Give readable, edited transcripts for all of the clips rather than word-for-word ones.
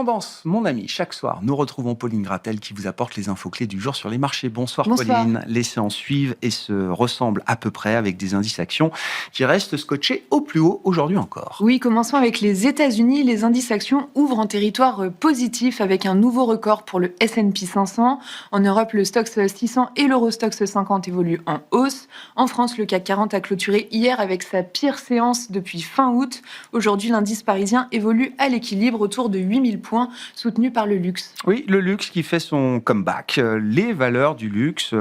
Tendance, mon ami, chaque soir, nous retrouvons Pauline Gratel qui vous apporte les infos clés du jour sur les marchés. Bonsoir, Bonsoir. Pauline. Les séances suivent et se ressemblent à peu près avec des indices actions qui restent scotchés au plus haut aujourd'hui encore. Oui, commençons avec les États-Unis. Les indices actions ouvrent en territoire positif avec un nouveau record pour le S&P 500. En Europe, le Stoxx 600 et l'Eurostoxx 50 évoluent en hausse. En France, le CAC 40 a clôturé hier avec sa pire séance depuis fin août. Aujourd'hui, l'indice parisien évolue à l'équilibre autour de 8000 points, soutenu par le luxe. Oui, le luxe qui fait son comeback. Les valeurs du luxe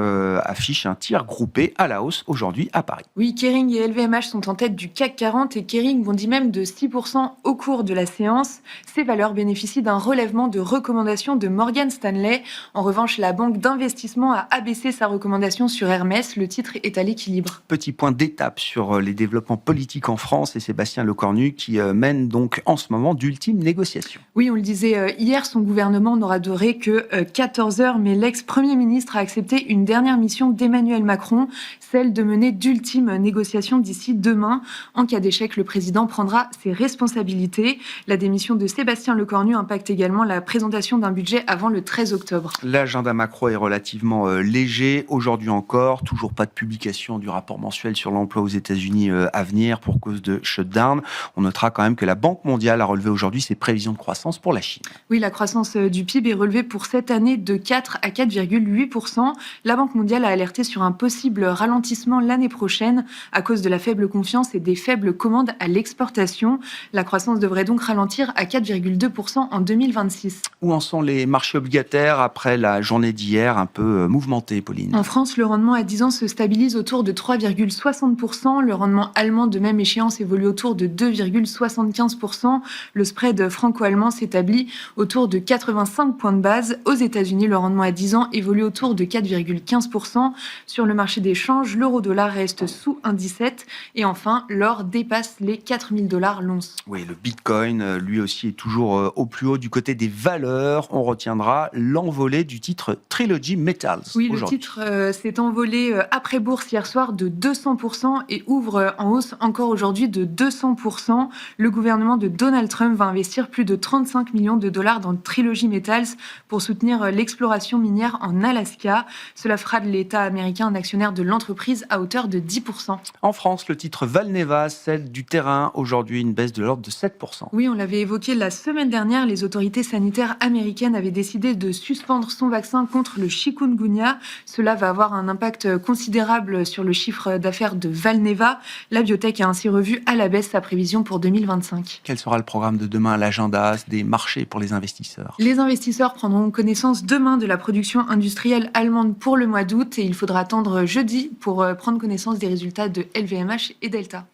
affichent un tir groupé à la hausse aujourd'hui à Paris. Oui, Kering et LVMH sont en tête du CAC 40 et Kering bondit même de 6% au cours de la séance. Ces valeurs bénéficient d'un relèvement de recommandation de Morgan Stanley. En revanche, la banque d'investissement a abaissé sa recommandation sur Hermès. Le titre est à l'équilibre. Petit point d'étape sur les développements politiques en France et Sébastien Lecornu qui mène donc en ce moment d'ultimes négociations. Oui, on le disait hier, son gouvernement n'aura duré que 14 heures, mais l'ex-premier ministre a accepté une dernière mission d'Emmanuel Macron, celle de mener d'ultimes négociations d'ici demain. En cas d'échec, le président prendra ses responsabilités. La démission de Sébastien Lecornu impacte également la présentation d'un budget avant le 13 octobre. L'agenda macro est relativement léger. Aujourd'hui encore, toujours pas de publication du rapport mensuel sur l'emploi aux États-Unis à venir pour cause de shutdown. On notera quand même que la Banque mondiale a relevé aujourd'hui ses prévisions de croissance pour la Chine. Oui, la croissance du PIB est relevée pour cette année de 4 à 4,8%. La Banque mondiale a alerté sur un possible ralentissement l'année prochaine à cause de la faible confiance et des faibles commandes à l'exportation. La croissance devrait donc ralentir à 4,2% en 2026. Où en sont les marchés obligataires après la journée d'hier un peu mouvementée, Pauline? En France, le rendement à 10 ans se stabilise autour de 3,60%. Le rendement allemand de même échéance évolue autour de 2,75%. Le spread franco-allemand s'établit autour de 85 points de base. Aux États-Unis, le rendement à 10 ans évolue autour de 4,15%. Sur le marché des changes, l'euro-dollar reste sous 1,17. Et enfin, l'or dépasse les 4000 $ l'once. Oui, le Bitcoin, lui aussi, est toujours au plus haut du côté des valeurs. On retiendra l'envolée du titre Trilogy Metals. Oui, le titre s'est envolé après bourse hier soir de 200% et ouvre en hausse encore aujourd'hui de 200%. Le gouvernement de Donald Trump va investir plus de 35 millions de dollars dans Trilogy Metals pour soutenir l'exploration minière en Alaska. Cela fera de l'État américain un actionnaire de l'entreprise à hauteur de 10%. En France, le titre Valneva cède du terrain. Aujourd'hui, une baisse de l'ordre de 7%. Oui, on l'avait évoqué la semaine dernière, les autorités sanitaires américaines avaient décidé de suspendre son vaccin contre le chikungunya. Cela va avoir un impact considérable sur le chiffre d'affaires de Valneva. La biotech a ainsi revu à la baisse sa prévision pour 2025. Quel sera le programme de demain à l'agenda des marchés pour les investisseurs? Les investisseurs prendront connaissance demain de la production industrielle allemande pour le mois d'août et il faudra attendre jeudi pour prendre connaissance des résultats de LVMH et Delta.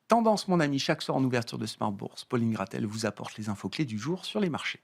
Tendance, mon ami, chaque soir en ouverture de Smart Bourse, Pauline Gratel vous apporte les infos clés du jour sur les marchés.